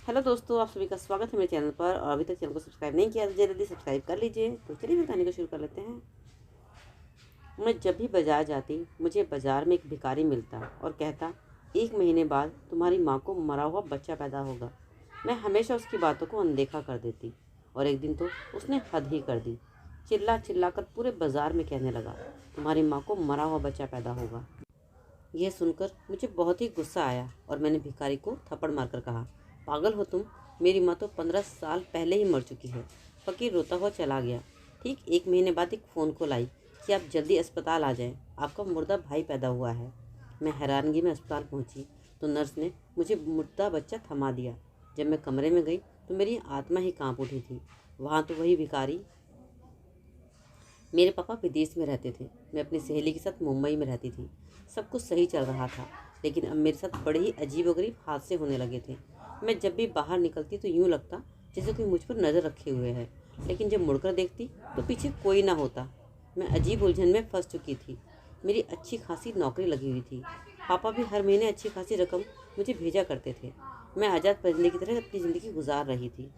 Hello दोस्तों, आप सभी का स्वागत है मेरे चैनल पर। और अभी तक चैनल को सब्सक्राइब नहीं किया तो जल्दी सब्सक्राइब कर लीजिए। तो चलिए फिर कहानी को शुरू कर लेते हैं। मैं जब भी बाजार जाती, मुझे बाजार में एक भिखारी मिलता और कहता, 1 महीने बाद तुम्हारी माँ को मरा हुआ बच्चा पैदा होगा। मैं हमेशा उसकी बातों को अनदेखा कर देती और एक दिन तो उसने हद ही कर दी। चिल्ला चिल्ला कर पूरे बाजार में कहने लगा, तुम्हारी माँ को मरा हुआ बच्चा पैदा होगा। यह सुनकर मुझे बहुत ही गुस्सा आया और मैंने भिखारी को थप्पड़ मारकर कहा, पागल हो तुम? मेरी माँ तो 15 साल पहले ही मर चुकी है। फकीर रोता हुआ चला गया। ठीक 1 महीने बाद एक फ़ोन कॉल आई कि आप जल्दी अस्पताल आ जाएं, आपका मुर्दा भाई पैदा हुआ है। मैं हैरानगी में अस्पताल पहुंची तो नर्स ने मुझे मुर्दा बच्चा थमा दिया। जब मैं कमरे में गई तो मेरी आत्मा ही कांप उठी थी। वहाँ तो वही भिखारी। मेरे पापा विदेश में रहते थे, मैं अपनी सहेली के साथ मुंबई में रहती थी। सब कुछ सही चल रहा था, लेकिन अब मेरे साथ बड़े ही अजीबोगरीब हादसे होने लगे थे। मैं जब भी बाहर निकलती तो यूँ लगता जैसे कोई मुझ पर नज़र रखे हुए है, लेकिन जब मुड़कर देखती तो पीछे कोई ना होता। मैं अजीब उलझन में फंस चुकी थी। मेरी अच्छी खासी नौकरी लगी हुई थी, पापा भी हर महीने अच्छी खासी रकम मुझे भेजा करते थे। मैं आज़ाद परिंदे की तरह अपनी ज़िंदगी गुजार रही थी।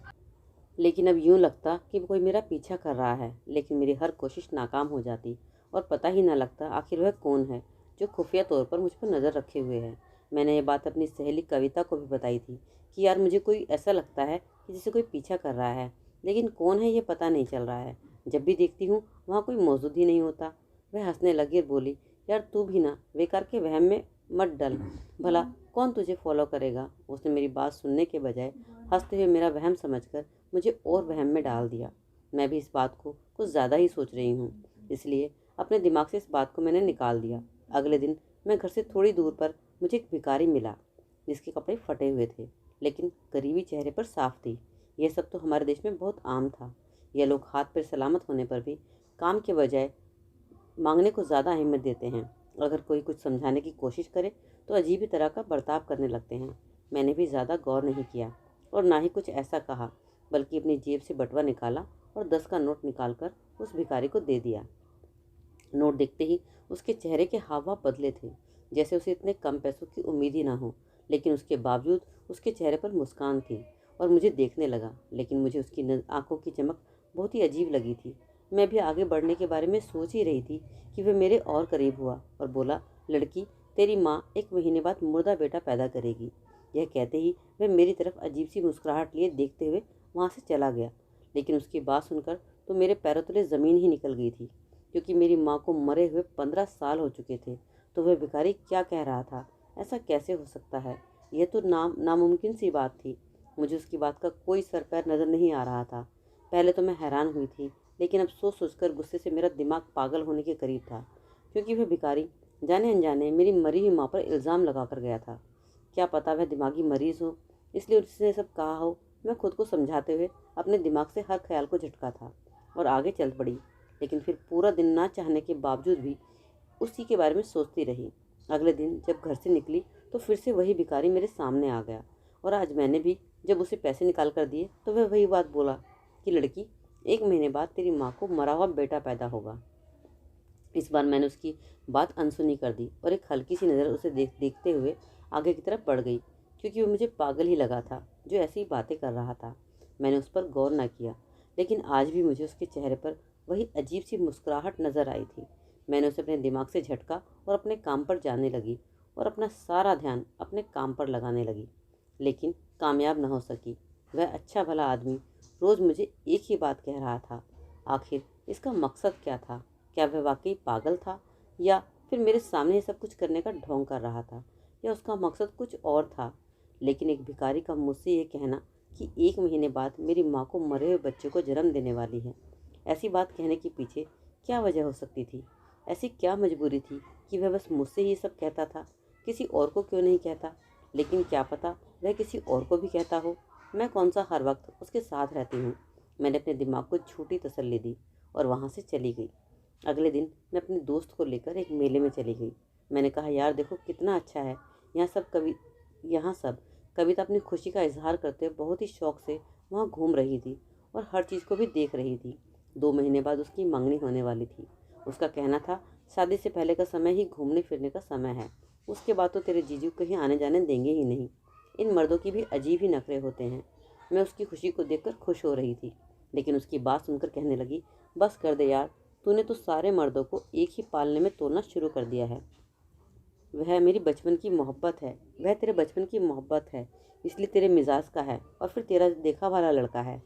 लेकिन अब यूँ लगता कि कोई मेरा पीछा कर रहा है, लेकिन मेरी हर कोशिश नाकाम हो जाती और पता ही ना लगता आखिर वह कौन है जो खुफिया तौर पर मुझ पर नज़र रखे हुए है। मैंने ये बात अपनी सहेली कविता को भी बताई थी कि यार मुझे कोई ऐसा लगता है कि जैसे कोई पीछा कर रहा है, लेकिन कौन है ये पता नहीं चल रहा है। जब भी देखती हूँ वहाँ कोई मौजूद ही नहीं होता। वह हंसने लगी और बोली, यार तू भी ना बेकार के वहम में मत डल, भला कौन तुझे फॉलो करेगा। उसने मेरी बात सुनने के बजाय हंसते हुए मेरा वहम समझकर मुझे और वहम में डाल दिया। मैं भी इस बात को कुछ ज़्यादा ही सोच रही हूँ, इसलिए अपने दिमाग से इस बात को मैंने निकाल दिया। अगले दिन मैं घर से थोड़ी दूर पर मुझे एक भिखारी मिला जिसके कपड़े फटे हुए थे, लेकिन गरीबी चेहरे पर साफ थी। यह सब तो हमारे देश में बहुत आम था। यह लोग हाथ पैर सलामत होने पर भी काम के बजाय मांगने को ज़्यादा अहमियत देते हैं। अगर कोई कुछ समझाने की कोशिश करे तो अजीब ही तरह का बर्ताव करने लगते हैं। मैंने भी ज़्यादा गौर नहीं किया और ना ही कुछ ऐसा कहा, बल्कि अपनी जेब से बटुआ निकाला और 10 का नोट निकालकर उस भिखारी को दे दिया। नोट देखते ही उसके चेहरे के हाव भाव बदले थे, जैसे उसे इतने कम पैसों की उम्मीद ही ना हो। लेकिन उसके बावजूद उसके चेहरे पर मुस्कान थी और मुझे देखने लगा। लेकिन मुझे उसकी आंखों की चमक बहुत ही अजीब लगी थी। मैं भी आगे बढ़ने के बारे में सोच ही रही थी कि वह मेरे और करीब हुआ और बोला, लड़की, तेरी माँ 1 महीने बाद मुर्दा बेटा पैदा करेगी। यह कहते ही वह मेरी तरफ अजीब सी मुस्कुराहट लिए देखते हुए वहाँ से चला गया। लेकिन उसकी बात सुनकर तो मेरे पैरों तले ज़मीन ही निकल गई थी, क्योंकि मेरी माँ को मरे हुए 15 साल हो चुके थे। तो वह भिखारी क्या कह रहा था? ऐसा कैसे हो सकता है? यह तो नामुमकिन सी बात थी। मुझे उसकी बात का कोई सर पैर नज़र नहीं आ रहा था। पहले तो मैं हैरान हुई थी, लेकिन अब सोच सोचकर गुस्से से मेरा दिमाग पागल होने के करीब था, क्योंकि वह भिखारी जाने अनजाने मेरी मरी हुई माँ पर इल्ज़ाम लगा कर गया था। क्या पता वह दिमागी मरीज़ हो, इसलिए उसने सब कहा हो। मैं खुद को समझाते हुए अपने दिमाग से हर ख्याल को झटका था और आगे चल पड़ी। लेकिन फिर पूरा दिन ना चाहने के बावजूद भी उसी के बारे में सोचती रही। अगले दिन जब घर से निकली तो फिर से वही भिखारी मेरे सामने आ गया और आज मैंने भी जब उसे पैसे निकाल कर दिए तो वह वही बात बोला कि लड़की, 1 महीने बाद तेरी माँ को मरा हुआ बेटा पैदा होगा। इस बार मैंने उसकी बात अनसुनी कर दी और एक हल्की सी नज़र उसे देखते हुए आगे की तरफ बढ़ गई, क्योंकि वो मुझे पागल ही लगा था जो ऐसी ही बातें कर रहा था। मैंने उस पर गौर न किया, लेकिन आज भी मुझे उसके चेहरे पर वही अजीब सी मुस्कुराहट नजर आई थी। मैंने उसे अपने दिमाग से झटका और अपने काम पर जाने लगी और अपना सारा ध्यान अपने काम पर लगाने लगी, लेकिन कामयाब न हो सकी। वह अच्छा भला आदमी रोज़ मुझे एक ही बात कह रहा था। आखिर इसका मकसद क्या था? क्या वह वाकई पागल था, या फिर मेरे सामने सब कुछ करने का ढोंग कर रहा था, या उसका मकसद कुछ और था? लेकिन एक भिखारी का मुझसे ये कहना कि 1 महीने बाद मेरी माँ को मरे हुए बच्चे को जन्म देने वाली है, ऐसी बात कहने के पीछे क्या वजह हो सकती थी? ऐसी क्या मजबूरी थी कि वह बस मुझसे ही सब कहता था, किसी और को क्यों नहीं कहता? लेकिन क्या पता वह किसी और को भी कहता हो। मैं कौन सा हर वक्त उसके साथ रहती हूँ। मैंने अपने दिमाग को झूठी तसल्ली दी और वहाँ से चली गई। अगले दिन मैं अपने दोस्त को लेकर एक मेले में चली गई। मैंने कहा, यार देखो कितना अच्छा है यहाँ सब कविता अपनी खुशी का इजहार करते हुए बहुत ही शौक से वहाँ घूम रही थी और हर चीज़ को भी देख रही थी। 2 महीने बाद उसकी मंगनी होने वाली थी। उसका कहना था, शादी से पहले का समय ही घूमने फिरने का समय है, उसके बाद तो तेरे जीजू कहीं आने जाने देंगे ही नहीं। इन मर्दों की भी अजीब ही नखरे होते हैं। मैं उसकी खुशी को देखकर खुश हो रही थी, लेकिन उसकी बात सुनकर कहने लगी, बस कर दे यार, तूने तो सारे मर्दों को एक ही पालने में तोड़ना शुरू कर दिया है। वह मेरी बचपन की मोहब्बत है, वह तेरे बचपन की मोहब्बत है, इसलिए तेरे मिजाज का है, और फिर तेरा देखा वाला लड़का है।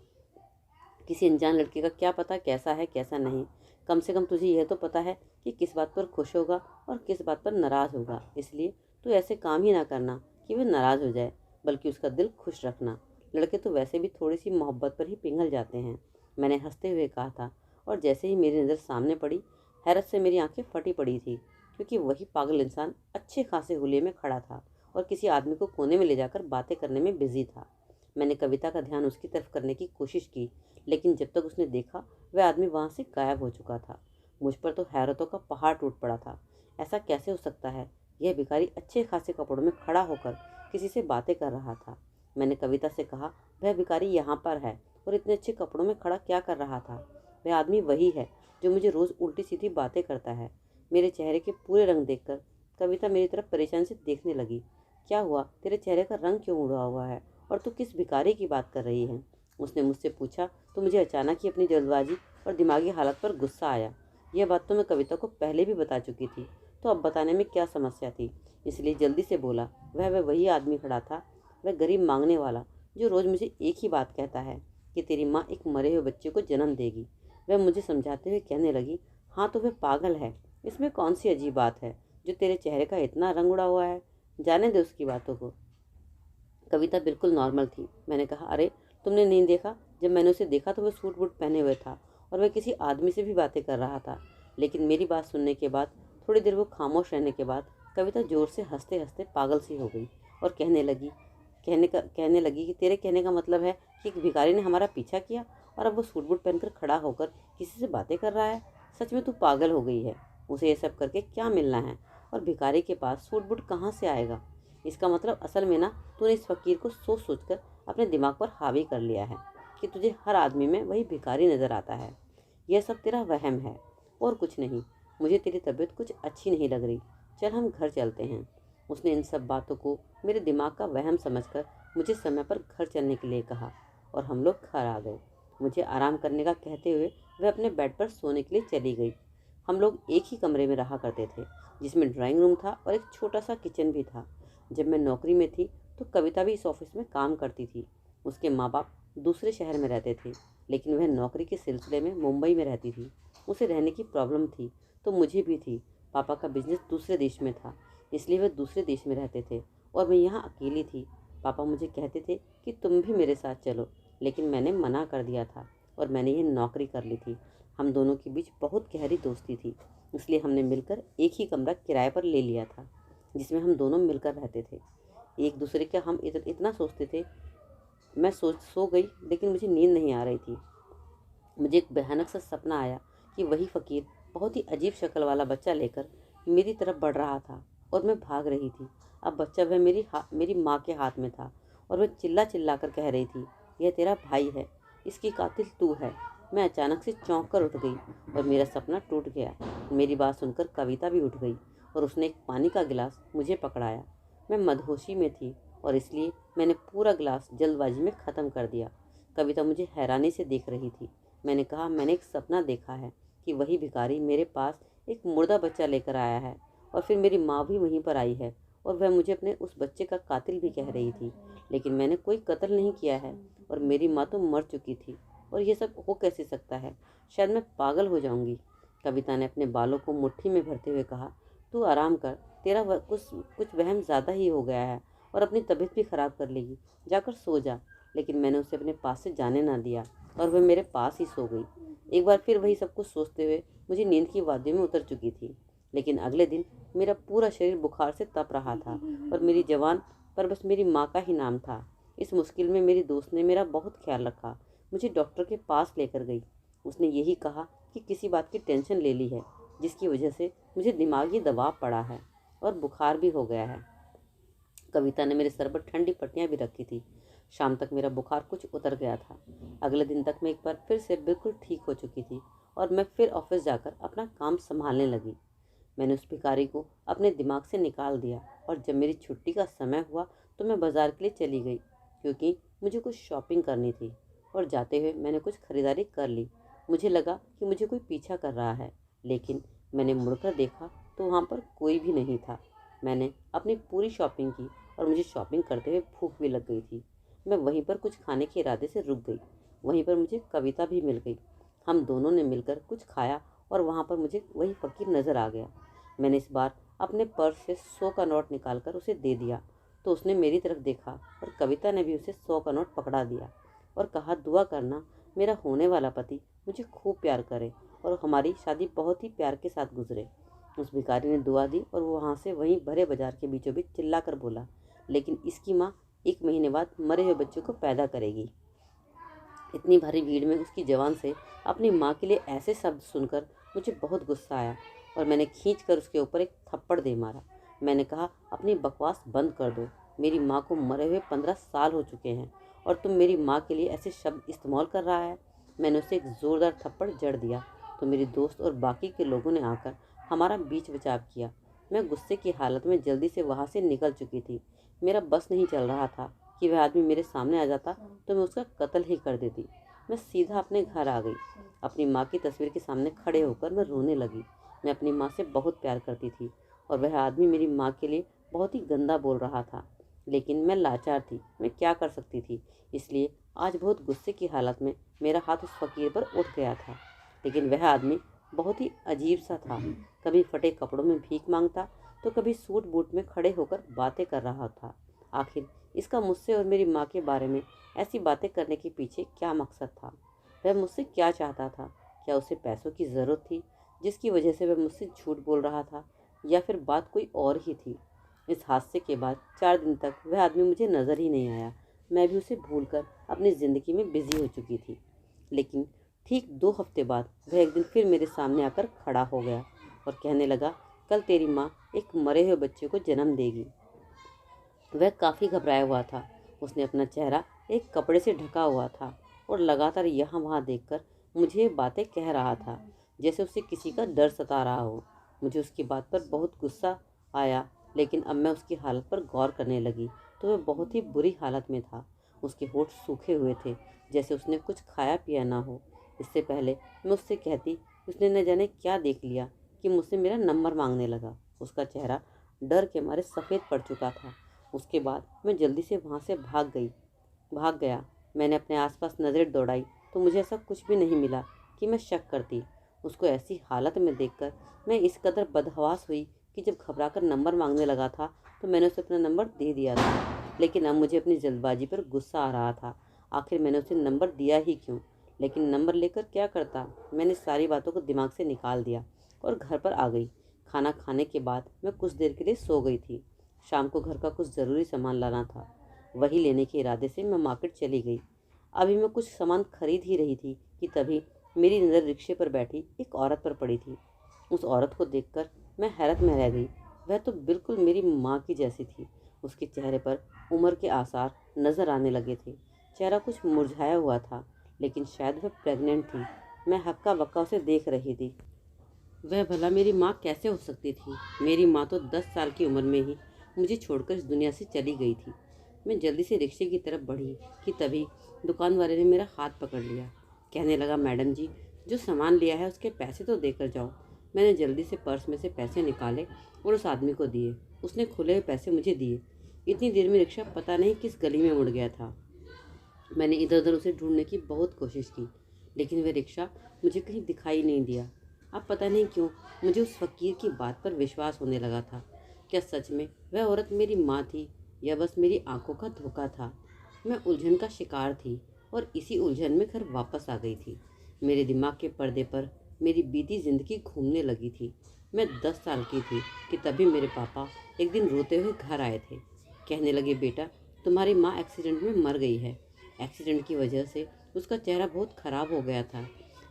किसी अनजान लड़के का क्या पता कैसा है कैसा नहीं। कम से कम तुझे यह तो पता है कि किस बात पर खुश होगा और किस बात पर नाराज़ होगा, इसलिए तू ऐसे काम ही ना करना कि वह नाराज़ हो जाए, बल्कि उसका दिल खुश रखना। लड़के तो वैसे भी थोड़ी सी मोहब्बत पर ही पिघल जाते हैं, मैंने हंसते हुए कहा था। और जैसे ही मेरी नज़र सामने पड़ी, हैरत से मेरी आंखें फटी पड़ी थी, क्योंकि वही पागल इंसान अच्छे खासे हुलिये में खड़ा था और किसी आदमी को कोने में ले जाकर बातें करने में बिजी था। मैंने कविता का ध्यान उसकी तरफ करने की कोशिश की, लेकिन जब तक उसने देखा वह आदमी वहां से गायब हो चुका था। मुझ पर तो हैरतों का पहाड़ टूट पड़ा था। ऐसा कैसे हो सकता है? यह भिखारी अच्छे खासे कपड़ों में खड़ा होकर किसी से बातें कर रहा था। मैंने कविता से कहा, वह भिखारी यहाँ पर है और इतने अच्छे कपड़ों में खड़ा क्या कर रहा था? वह आदमी वही है जो मुझे रोज उल्टी सीधी बातें करता है। मेरे चेहरे के पूरे रंग देखकर कविता मेरी तरफ परेशान से देखने लगी। क्या हुआ? तेरे चेहरे का रंग क्यों उड़ा हुआ है और तू किस भिखारी की बात कर रही है? उसने मुझसे पूछा तो मुझे अचानक ही अपनी जल्दबाजी और दिमागी हालत पर गुस्सा आया। यह बात तो मैं कविता को पहले भी बता चुकी थी, तो अब बताने में क्या समस्या थी? इसलिए जल्दी से बोला, वह वही आदमी खड़ा था, वह गरीब मांगने वाला जो रोज मुझे एक ही बात कहता है कि तेरी माँ एक मरे हुए बच्चे को जन्म देगी। वह मुझे समझाते हुए कहने लगी, हाँ तो वह पागल है, इसमें कौन सी अजीब बात है जो तेरे चेहरे का इतना रंग उड़ा हुआ है? जाने दे उसकी बातों को। कविता बिल्कुल नॉर्मल थी। मैंने कहा, अरे तुमने नहीं देखा? जब मैंने उसे देखा तो वह सूट बूट पहने हुए था और वह किसी आदमी से भी बातें कर रहा था। लेकिन मेरी बात सुनने के बाद, थोड़ी देर वो खामोश रहने के बाद, कविता जोर से हंसते हंसते पागल सी हो गई और कहने लगी कि तेरे कहने का मतलब है कि एक भिखारी ने हमारा पीछा किया और अब वो सूट बूट पहनकर खड़ा होकर किसी से बातें कर रहा है। सच में तू पागल हो गई है। उसे ये सब करके क्या मिलना है? और भिखारी के पास सूट बूट कहाँ से आएगा? इसका मतलब असल में ना, तूने इस फकीर को सोच सोच कर अपने दिमाग पर हावी कर लिया है कि तुझे हर आदमी में वही भिखारी नजर आता है। यह सब तेरा वहम है और कुछ नहीं। मुझे तेरी तबीयत कुछ अच्छी नहीं लग रही, चल हम घर चलते हैं। उसने इन सब बातों को मेरे दिमाग का वहम समझकर मुझे समय पर घर चलने के लिए कहा और हम लोग घर आ गए। मुझे आराम करने का कहते हुए वह अपने बेड पर सोने के लिए चली गई। हम लोग एक ही कमरे में रहा करते थे, जिसमें ड्राइंग रूम था और एक छोटा सा किचन भी था। जब मैं नौकरी में थी तो कविता भी इस ऑफिस में काम करती थी। उसके माँ बाप दूसरे शहर में रहते थे, लेकिन वह नौकरी के सिलसिले में मुंबई में रहती थी। उसे रहने की प्रॉब्लम थी तो मुझे भी थी। पापा का बिजनेस दूसरे देश में था, इसलिए वह दूसरे देश में रहते थे और मैं यहाँ अकेली थी। पापा मुझे कहते थे कि तुम भी मेरे साथ चलो, लेकिन मैंने मना कर दिया था और मैंने ये नौकरी कर ली थी। हम दोनों के बीच बहुत गहरी दोस्ती थी, इसलिए हमने मिलकर एक ही कमरा किराए पर ले लिया था, जिसमें हम दोनों मिलकर रहते थे। एक दूसरे का हम इतना सोचते थे। मैं सो गई, लेकिन मुझे नींद नहीं आ रही थी। मुझे एक भयानक सा सपना आया कि वही फकीर बहुत ही अजीब शक्ल वाला बच्चा लेकर मेरी तरफ बढ़ रहा था और मैं भाग रही थी। अब बच्चा वह मेरी माँ के हाथ में था और वह चिल्ला चिल्ला कर कह रही थी, यह तेरा भाई है, इसकी कातिल तू है। मैं अचानक से चौंक कर उठ गई और मेरा सपना टूट गया। मेरी बात सुनकर कविता भी उठ गई और उसने एक पानी का गिलास मुझे पकड़ाया। मैं मदहोशी में थी और इसलिए मैंने पूरा गिलास जल्दबाजी में ख़त्म कर दिया। कविता मुझे हैरानी से देख रही थी। मैंने कहा, मैंने एक सपना देखा है कि वही भिखारी मेरे पास एक मुर्दा बच्चा लेकर आया है और फिर मेरी माँ भी वहीं पर आई है और वह मुझे अपने उस बच्चे का कातिल भी कह रही थी, लेकिन मैंने कोई कत्ल नहीं किया है और मेरी माँ तो मर चुकी थी। और ये सब हो कैसे सकता है? शायद मैं पागल हो जाऊंगी। कविता ने अपने बालों को मुट्ठी में भरते हुए कहा, तू आराम कर, तेरा कुछ वहम ज़्यादा ही हो गया है और अपनी तबीयत भी ख़राब कर लेगी, जाकर सो जा। लेकिन मैंने उसे अपने पास से जाने ना दिया और वह मेरे पास ही सो गई। एक बार फिर वही सब कुछ सोचते हुए मुझे नींद की वादियों में उतर चुकी थी। लेकिन अगले दिन मेरा पूरा शरीर बुखार से तप रहा था और मेरी जबान पर बस मेरी माँ का ही नाम था। इस मुश्किल में मेरी दोस्त ने मेरा बहुत ख्याल रखा, मुझे डॉक्टर के पास लेकर गई। उसने यही कहा कि किसी बात की टेंशन ले ली है, जिसकी वजह से मुझे दिमागी दबाव पड़ा है और बुखार भी हो गया है। कविता ने मेरे सर पर ठंडी पट्टियां भी रखी थी। शाम तक मेरा बुखार कुछ उतर गया था। अगले दिन तक मैं एक बार फिर से बिल्कुल ठीक हो चुकी थी और मैं फिर ऑफिस जाकर अपना काम संभालने लगी। मैंने उस भिखारी को अपने दिमाग से निकाल दिया और जब मेरी छुट्टी का समय हुआ तो मैं बाज़ार के लिए चली गई क्योंकि मुझे कुछ शॉपिंग करनी थी और जाते हुए मैंने कुछ खरीदारी कर ली। मुझे लगा कि मुझे कोई पीछा कर रहा है, लेकिन मैंने मुड़कर देखा तो वहाँ पर कोई भी नहीं था। मैंने अपनी पूरी शॉपिंग की और मुझे शॉपिंग करते हुए भूख भी लग गई थी। मैं वहीं पर कुछ खाने के इरादे से रुक गई। वहीं पर मुझे कविता भी मिल गई। हम दोनों ने मिलकर कुछ खाया और वहाँ पर मुझे वही फ़कीर नज़र आ गया। मैंने इस बार अपने पर्स से 100 का नोट निकालकर उसे दे दिया तो उसने मेरी तरफ देखा और कविता ने भी उसे 100 का नोट पकड़ा दिया और कहा, दुआ करना मेरा होने वाला पति मुझे खूब प्यार करे और हमारी शादी बहुत ही प्यार के साथ गुजरे। उस भिखारी ने दुआ दी और वो वहाँ से वहीं भरे बाजार के बीचों बीच चिल्ला कर बोला, लेकिन इसकी माँ 1 महीने बाद मरे हुए बच्चों को पैदा करेगी। इतनी भारी भीड़ में उसकी जबान से अपनी माँ के लिए ऐसे शब्द सुनकर मुझे बहुत गुस्सा आया और मैंने खींच कर उसके ऊपर एक थप्पड़ दे मारा। मैंने कहा, अपनी बकवास बंद कर दो। मेरी माँ को मरे हुए 15 साल हो चुके हैं और तुम मेरी माँ के लिए ऐसे शब्द इस्तेमाल कर रहा है। मैंने उसे एक ज़ोरदार थप्पड़ जड़ दिया तो मेरे दोस्त और बाकी के लोगों ने आकर हमारा बीच बचाव किया। मैं गुस्से की हालत में जल्दी से वहाँ से निकल चुकी थी। मेरा बस नहीं चल रहा था कि वह आदमी मेरे सामने आ जाता तो मैं उसका कत्ल ही कर देती। मैं सीधा अपने घर आ गई। अपनी माँ की तस्वीर के सामने खड़े होकर मैं रोने लगी। मैं अपनी माँ से बहुत प्यार करती थी और वह आदमी मेरी माँ के लिए बहुत ही गंदा बोल रहा था, लेकिन मैं लाचार थी। मैं क्या कर सकती थी? इसलिए आज बहुत गुस्से की हालत में मेरा हाथ उस फकीर पर उठ गया था। लेकिन वह आदमी बहुत ही अजीब सा था। कभी फटे कपड़ों में भीख मांगता तो कभी सूट बूट में खड़े होकर बातें कर रहा था। आखिर इसका मुझसे और मेरी माँ के बारे में ऐसी बातें करने के पीछे क्या मकसद था? वह मुझसे क्या चाहता था? क्या उसे पैसों की ज़रूरत थी जिसकी वजह से वह मुझसे झूठ बोल रहा था, या फिर बात कोई और ही थी? इस हादसे के बाद 4 दिन तक वह आदमी मुझे नज़र ही नहीं आया। मैं भी उसे भूलकर अपनी ज़िंदगी में बिजी हो चुकी थी। लेकिन ठीक 2 हफ्ते बाद वह एक दिन फिर मेरे सामने आकर खड़ा हो गया और कहने लगा, कल तेरी माँ एक मरे हुए बच्चे को जन्म देगी। वह काफ़ी घबराया हुआ था। उसने अपना चेहरा एक कपड़े से ढका हुआ था और लगातार यहाँ वहाँ देखकर मुझे ये बातें कह रहा था, जैसे उसे किसी का डर सता रहा हो। मुझे उसकी बात पर बहुत गुस्सा आया, लेकिन अब मैं उसकी हालत पर गौर करने लगी तो वह बहुत ही बुरी हालत में था। उसके होंठ सूखे हुए थे, जैसे उसने कुछ खाया पिया ना हो। इससे पहले मैं उससे कहती, उसने न जाने क्या देख लिया कि मुझसे मेरा नंबर मांगने लगा। उसका चेहरा डर के मारे सफ़ेद पड़ चुका था। उसके बाद मैं जल्दी से वहाँ से भाग गया। मैंने अपने आसपास नज़रें दौड़ाई तो मुझे ऐसा कुछ भी नहीं मिला कि मैं शक करती। उसको ऐसी हालत में देखकर मैं इस कदर बदहवास हुई कि जब घबराकर नंबर मांगने लगा था तो मैंने उसे अपना नंबर दे दिया था। लेकिन अब मुझे अपनी जल्दबाजी पर गुस्सा आ रहा था। आखिर मैंने उसे नंबर दिया ही क्यों? लेकिन नंबर लेकर क्या करता? मैंने सारी बातों को दिमाग से निकाल दिया और घर पर आ गई। खाना खाने के बाद मैं कुछ देर के लिए सो गई थी। शाम को घर का कुछ ज़रूरी सामान लाना था। वही लेने के इरादे से मैं मार्केट चली गई। अभी मैं कुछ सामान खरीद ही रही थी कि तभी मेरी नज़र रिक्शे पर बैठी एक औरत पर पड़ी थी। उस औरत को देखकर मैं हैरत में रह गई। वह तो बिल्कुल मेरी माँ की जैसी थी। उसके चेहरे पर उम्र के आसार नज़र आने लगे थे। चेहरा कुछ मुरझाया हुआ था, लेकिन शायद वह प्रेग्नेंट थी। मैं हक्का बक्का उसे देख रही थी। वह भला मेरी माँ कैसे हो सकती थी? मेरी माँ तो 10 साल की उम्र में ही मुझे छोड़कर इस दुनिया से चली गई थी। मैं जल्दी से रिक्शे की तरफ बढ़ी कि तभी दुकान वाले ने मेरा हाथ पकड़ लिया। कहने लगा, मैडम जी, जो सामान लिया है उसके पैसे तो देकर जाओ। मैंने जल्दी से पर्स में से पैसे निकाले और उस आदमी को दिए। उसने खुले हुए पैसे मुझे दिए। इतनी देर में रिक्शा पता नहीं किस गली में मुड़ गया था। मैंने इधर उधर उसे ढूंढने की बहुत कोशिश की, लेकिन वह रिक्शा मुझे कहीं दिखाई नहीं दिया। अब पता नहीं क्यों मुझे उस फकीर की बात पर विश्वास होने लगा था। क्या सच में वह औरत मेरी माँ थी या बस मेरी आंखों का धोखा था? मैं उलझन का शिकार थी और इसी उलझन में घर वापस आ गई थी। मेरे दिमाग के पर्दे पर मेरी बीती जिंदगी घूमने लगी थी। मैं 10 साल की थी कि तभी मेरे पापा एक दिन रोते हुए घर आए थे। कहने लगे, बेटा, तुम्हारी माँ एक्सीडेंट में मर गई है। एक्सीडेंट की वजह से उसका चेहरा बहुत खराब हो गया था,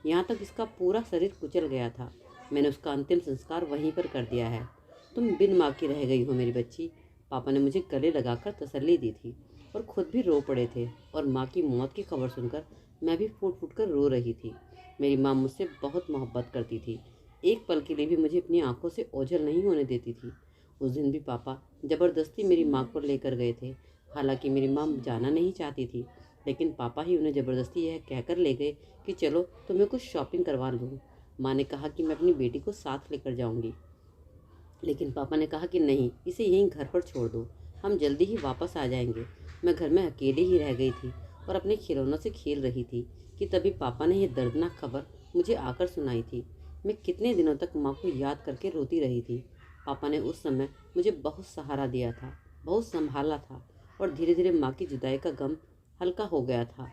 यहाँ तक इसका पूरा शरीर कुचल गया था। मैंने उसका अंतिम संस्कार वहीं पर कर दिया है। तुम बिन माँ की रह गई हो मेरी बच्ची। पापा ने मुझे गले लगाकर तसल्ली दी थी और खुद भी रो पड़े थे। और माँ की मौत की खबर सुनकर मैं भी फूट फूट कर रो रही थी। मेरी माँ मुझसे बहुत मोहब्बत करती थी। एक पल के लिए भी मुझे अपनी आंखों से ओझल नहीं होने देती थी। उस दिन भी पापा ज़बरदस्ती मेरी माँ को लेकर गए थे। हालांकि मेरी माँ जाना नहीं चाहती थी, लेकिन पापा ही उन्हें ज़बरदस्ती यह कहकर ले गए कि चलो तुम्हें कुछ शॉपिंग करवा लूँ। माँ ने कहा कि मैं अपनी बेटी को साथ लेकर जाऊँगी, लेकिन पापा ने कहा कि नहीं, इसे यहीं घर पर छोड़ दो, हम जल्दी ही वापस आ जाएंगे। मैं घर में अकेली ही रह गई थी और अपने खिलौनों से खेल रही थी कि तभी पापा ने यह दर्दनाक खबर मुझे आकर सुनाई थी। मैं कितने दिनों तक माँ को याद करके रोती रही थी। पापा ने उस समय मुझे बहुत सहारा दिया था, बहुत संभाला था, और धीरे धीरे माँ की जुदाई का गम हल्का हो गया था।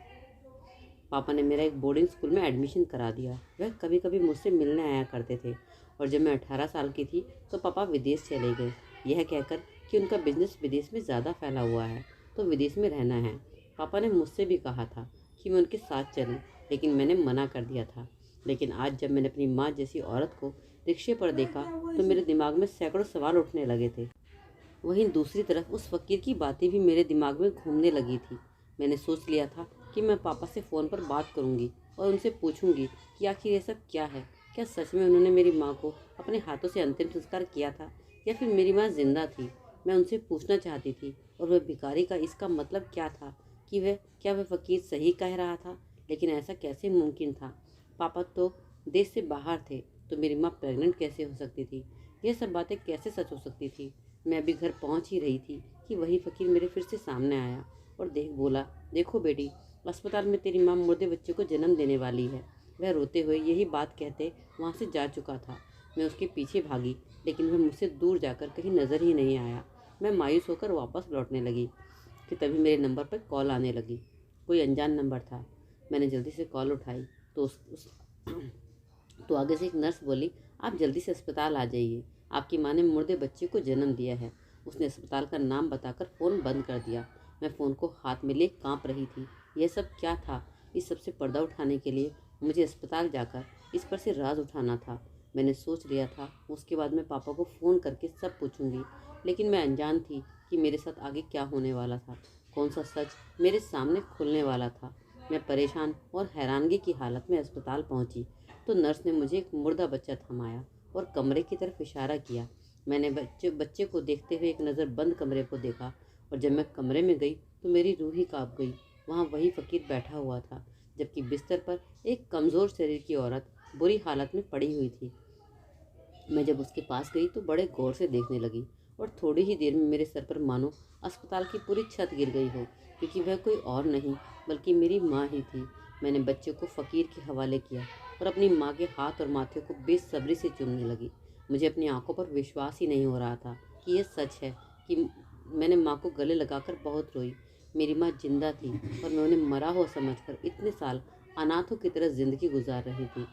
पापा ने मेरा एक बोर्डिंग स्कूल में एडमिशन करा दिया। वह कभी कभी मुझसे मिलने आया करते थे, और जब मैं 18 साल की थी तो पापा विदेश चले गए, यह कहकर कि उनका बिजनेस विदेश में ज़्यादा फैला हुआ है तो विदेश में रहना है। पापा ने मुझसे भी कहा था कि मैं उनके साथ चलूं, लेकिन मैंने मना कर दिया था। लेकिन आज जब मैंने अपनी माँ जैसी औरत को रिक्शे पर देखा तो मेरे दिमाग में सैकड़ों सवाल उठने लगे थे। वहीं दूसरी तरफ उस फकीर की बातें भी मेरे दिमाग में घूमने लगी थी। मैंने सोच लिया था कि मैं पापा से फ़ोन पर बात करूंगी और उनसे पूछूंगी कि आखिर ये सब क्या है। क्या सच में उन्होंने मेरी माँ को अपने हाथों से अंतिम संस्कार किया था, या फिर मेरी माँ जिंदा थी। मैं उनसे पूछना चाहती थी, और वह भिखारी का इसका मतलब क्या था कि वह फकीर सही कह रहा था। लेकिन ऐसा कैसे मुमकिन था? पापा तो देश से बाहर थे, तो मेरी माँ प्रेग्नेंट कैसे हो सकती थी? यह सब बातें कैसे सच हो सकती थी? मैं अभी घर पहुंच ही रही थी कि वही फकीर मेरे फिर से सामने आया और बोला, देखो बेटी, अस्पताल में तेरी माँ मुर्दे बच्चे को जन्म देने वाली है। वह रोते हुए यही बात कहते वहाँ से जा चुका था। मैं उसके पीछे भागी, लेकिन वह मुझसे दूर जाकर कहीं नज़र ही नहीं आया। मैं मायूस होकर वापस लौटने लगी कि तभी मेरे नंबर पर कॉल आने लगी। कोई अनजान नंबर था। मैंने जल्दी से कॉल उठाई तो तो आगे से एक नर्स बोली, आप जल्दी से अस्पताल आ जाइए, आपकी माँ ने मुर्दे बच्चे को जन्म दिया है। उसने अस्पताल का नाम बताकर फ़ोन बंद कर दिया। मैं फ़ोन को हाथ में ले कांप रही थी। यह सब क्या था? इस सब से पर्दा उठाने के लिए मुझे अस्पताल जाकर इस पर से राज उठाना था। मैंने सोच लिया था उसके बाद मैं पापा को फ़ोन करके सब पूछूंगी, लेकिन मैं अनजान थी कि मेरे साथ आगे क्या होने वाला था, कौन सा सच मेरे सामने खुलने वाला था। मैं परेशान और हैरानगी की हालत में अस्पताल पहुंची तो नर्स ने मुझे एक मुर्दा बच्चा थमाया और कमरे की तरफ इशारा किया। मैंने बच्चे को देखते हुए एक नज़र बंद कमरे को देखा, और जब मैं कमरे में गई तो मेरी रूह ही कांप गई। वहाँ वही फकीर बैठा हुआ था, जबकि बिस्तर पर एक कमज़ोर शरीर की औरत बुरी हालत में पड़ी हुई थी। मैं जब उसके पास गई तो बड़े गौर से देखने लगी, और थोड़ी ही देर में मेरे सर पर मानो अस्पताल की पूरी छत गिर गई हो, क्योंकि वह कोई और नहीं बल्कि मेरी माँ ही थी। मैंने बच्चे को फ़कीर के हवाले किया और अपनी माँ के हाथ और माथे को बेसब्री से चूमने लगी। मुझे अपनी आंखों पर विश्वास ही नहीं हो रहा था कि यह सच है कि मैंने माँ को गले लगाकर बहुत रोई। मेरी माँ जिंदा थी और मैं उन्हें मरा हुआ समझकर इतने साल अनाथों की तरह ज़िंदगी गुजार रही थी।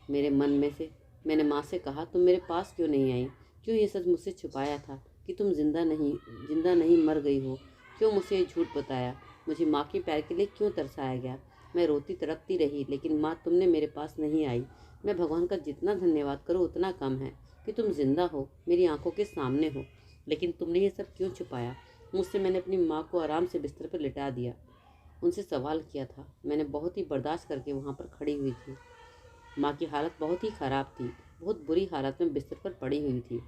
मेरे मन में से मैंने माँ से कहा, तुम मेरे पास क्यों नहीं आई? क्यों ये सच मुझसे छुपाया था कि तुम जिंदा नहीं मर गई हो? क्यों मुझसे ये झूठ बताया? मुझे माँ के प्यार के लिए क्यों तरसाया गया? मैं रोती तड़पती रही, लेकिन माँ तुमने मेरे पास नहीं आई। मैं भगवान का जितना धन्यवाद करूँ उतना कम है कि तुम जिंदा हो, मेरी आंखों के सामने हो। लेकिन तुमने ये सब क्यों छुपाया मुझसे? मैंने अपनी माँ को आराम से बिस्तर पर लिटा दिया, उनसे सवाल किया था। मैंने बहुत ही बर्दाश्त करके वहाँ पर खड़ी हुई थी। माँ की हालत बहुत ही ख़राब थी, बहुत बुरी हालत में बिस्तर पर पड़ी हुई थी।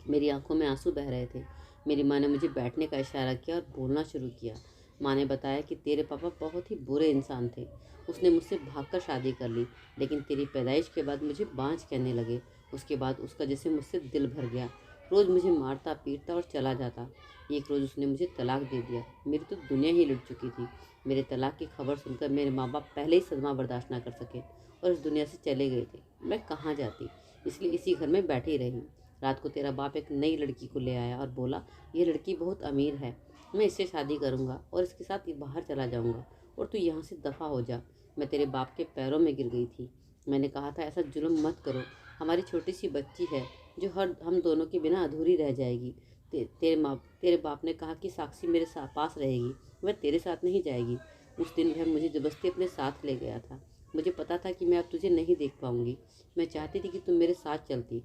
मेरी आंखों में आंसू बह रहे थे। मेरी माँ ने मुझे बैठने का इशारा किया और बोलना शुरू किया। माँ ने बताया कि तेरे पापा बहुत ही बुरे इंसान थे। उसने मुझसे भागकर शादी कर ली, लेकिन तेरी पैदाइश के बाद मुझे बांझ कहने लगे। उसके बाद उसका जैसे मुझसे दिल भर गया। रोज़ मुझे मारता पीटता और चला जाता। एक रोज़ उसने मुझे तलाक दे दिया। मेरी तो दुनिया ही लुट चुकी थी। मेरे तलाक की खबर सुनकर मेरे माँ बाप पहले ही सदमा बर्दाश्त ना कर सके और इस दुनिया से चले गए थे। मैं कहाँ जाती, इसलिए इसी घर में बैठी रही। रात को तेरा बाप एक नई लड़की को ले आया और बोला, ये लड़की बहुत अमीर है, मैं इससे शादी करूँगा और इसके साथ बाहर चला जाऊँगा और तू यहाँ से दफ़ा हो जा। मैं तेरे बाप के पैरों में गिर गई थी। मैंने कहा था, ऐसा जुल्म मत करो, हमारी छोटी सी बच्ची है जो हम दोनों के बिना अधूरी रह जाएगी। तेरे बाप ने कहा कि साक्षी मेरे पास रहेगी, वह तेरे साथ नहीं जाएगी। उस दिन वह मुझे ज़बरदस्ती अपने साथ ले गया था। मुझे पता था कि मैं अब तुझे नहीं देख पाऊंगी। मैं चाहती थी कि तुम मेरे साथ चलती।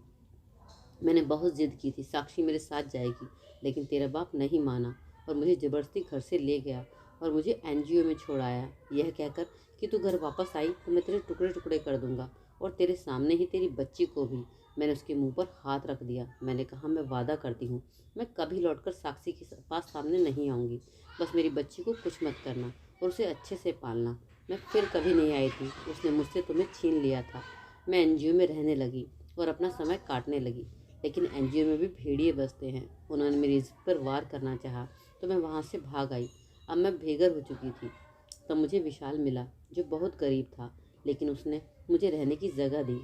मैंने बहुत जिद की थी, साक्षी मेरे साथ जाएगी, लेकिन तेरा बाप नहीं माना और मुझे ज़बरदस्ती घर से ले गया और मुझे एनजीओ में छोड़ आया, यह कहकर कि तू घर वापस आई तो मैं तेरे टुकड़े टुकड़े कर दूंगा और तेरे सामने ही तेरी बच्ची को भी। मैंने उसके मुंह पर हाथ रख दिया। मैंने कहा, मैं वादा करती हूँ मैं कभी लौटकर साक्षी के पास सामने नहीं आऊँगी। बस मेरी बच्ची को कुछ मत करना और उसे अच्छे से पालना। मैं फिर कभी नहीं आई थी। उसने मुझसे तुम्हें छीन लिया था। मैं एनजीओ में रहने लगी और अपना समय काटने लगी। लेकिन एनजीओ में भी भेड़िए बसते हैं। उन्होंने मेरी इज्जत पर वार करना चाहा तो मैं वहाँ से भाग आई। अब मैं बेघर हो चुकी थी। तब मुझे विशाल मिला, जो बहुत गरीब था, लेकिन उसने मुझे रहने की जगह दी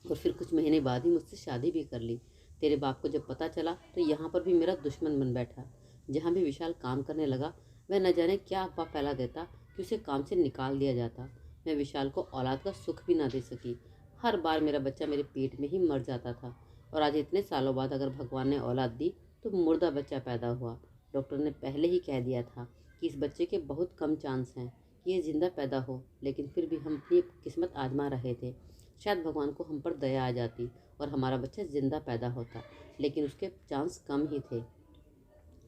और फिर कुछ महीने बाद ही मुझसे शादी भी कर ली। तेरे बाप को जब पता चला तो यहाँ पर भी मेरा दुश्मन बन बैठा। जहाँ भी विशाल काम करने लगा, वह न जाने क्या अफवाह फैला देता कि उसे काम से निकाल दिया जाता। मैं विशाल को औलाद का सुख भी ना दे सकी। हर बार मेरा बच्चा मेरे पेट में ही मर जाता था। और आज इतने सालों बाद अगर भगवान ने औलाद दी तो मुर्दा बच्चा पैदा हुआ। डॉक्टर ने पहले ही कह दिया था कि इस बच्चे के बहुत कम चांस हैं कि ये जिंदा पैदा हो, लेकिन फिर भी हम अपनी किस्मत आजमा रहे थे। शायद भगवान को हम पर दया आ जाती और हमारा बच्चा जिंदा पैदा होता, लेकिन उसके चांस कम ही थे।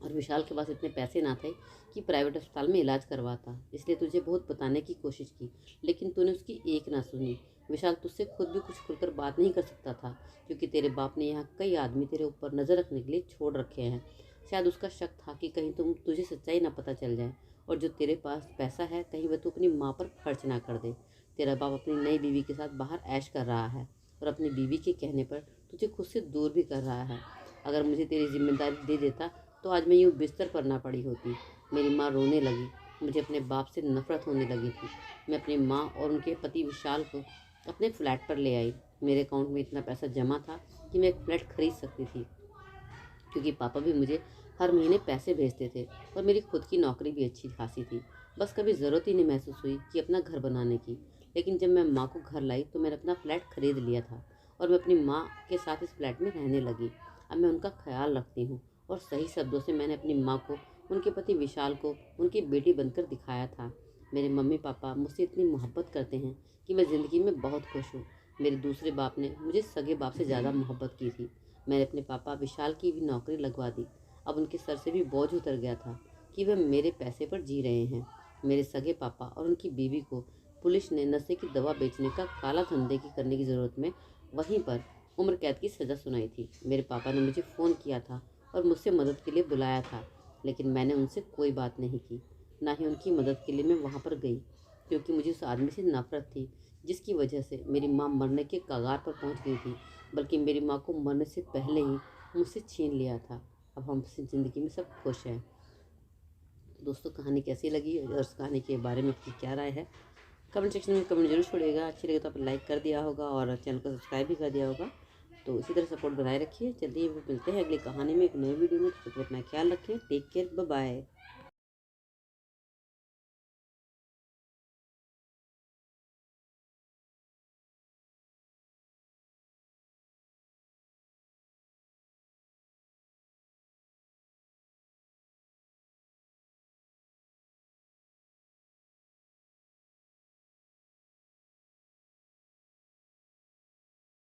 और विशाल के पास इतने पैसे ना थे कि प्राइवेट अस्पताल में इलाज करवाता। इसलिए तुझे बहुत बताने की कोशिश की, लेकिन तूने उसकी एक ना सुनी। विशाल तुझसे खुद भी कुछ खुलकर बात नहीं कर सकता था, क्योंकि तेरे बाप ने यहाँ कई आदमी तेरे ऊपर नज़र रखने के लिए छोड़ रखे हैं। शायद उसका शक था कि कहीं तुझे सच्चाई ना पता चल जाए, और जो तेरे पास पैसा है कहीं वह तू अपनी माँ पर खर्च ना कर दे। तेरा बाप अपनी नई बीवी के साथ बाहर ऐश कर रहा है और अपनी बीवी के कहने पर तुझे खुद से दूर भी कर रहा है। अगर मुझे तेरी जिम्मेदारी दे देता तो आज मैं यूँ बिस्तर पर ना पड़ी होती। मेरी माँ रोने लगी। मुझे अपने बाप से नफरत होने लगी थी। मैं अपनी माँ और उनके पति विशाल को अपने फ्लैट पर ले आई। मेरे अकाउंट में इतना पैसा जमा था कि मैं एक फ्लैट खरीद सकती थी, क्योंकि पापा भी मुझे हर महीने पैसे भेजते थे और मेरी खुद की नौकरी भी अच्छी खासी थी। बस कभी ज़रूरत ही नहीं महसूस हुई कि अपना घर बनाने की। लेकिन जब मैं माँ को घर लाई तो मैंने अपना फ्लैट खरीद लिया था और मैं अपनी माँ के साथ इस फ्लैट में रहने लगी। अब मैं उनका ख्याल रखती हूँ। और सही शब्दों से मैंने अपनी माँ को, उनके पति विशाल को, उनकी बेटी बनकर दिखाया था। मेरे मम्मी पापा मुझसे इतनी मोहब्बत करते हैं कि मैं ज़िंदगी में बहुत खुश हूँ। मेरे दूसरे बाप ने मुझे सगे बाप से ज़्यादा मोहब्बत की थी। मैंने अपने पापा विशाल की भी नौकरी लगवा दी। अब उनके सर से भी बोझ उतर गया था कि वह मेरे पैसे पर जी रहे हैं। मेरे सगे पापा और उनकी बीवी को पुलिस ने नशे की दवा बेचने का काला धंधे की करने की ज़रूरत में वहीं पर उम्र कैद की सज़ा सुनाई थी। मेरे पापा ने मुझे फ़ोन किया था और मुझसे मदद के लिए बुलाया था, लेकिन मैंने उनसे कोई बात नहीं की। ना ही उनकी मदद के लिए मैं वहाँ पर गई, क्योंकि मुझे उस आदमी से नफरत थी जिसकी वजह से मेरी माँ मरने के कगार पर पहुँच गई थी। बल्कि मेरी माँ को मरने से पहले ही मुझसे छीन लिया था। अब हमसे ज़िंदगी में सब खुश हैं। दोस्तों, कहानी कैसी लगी और उस कहानी के बारे में आपकी क्या राय है, कमेंट सेक्शन में कमेंट जरूर छोड़िएगा। अच्छी लगे तो आप लाइक कर दिया होगा और चैनल को सब्सक्राइब भी कर दिया होगा। तो इसी तरह सपोर्ट बनाए रखिए। जल्दी ही मिलते हैं अगली कहानी में एक नई वीडियो में। तो अपना ख्याल रखें। Take care, bye bye.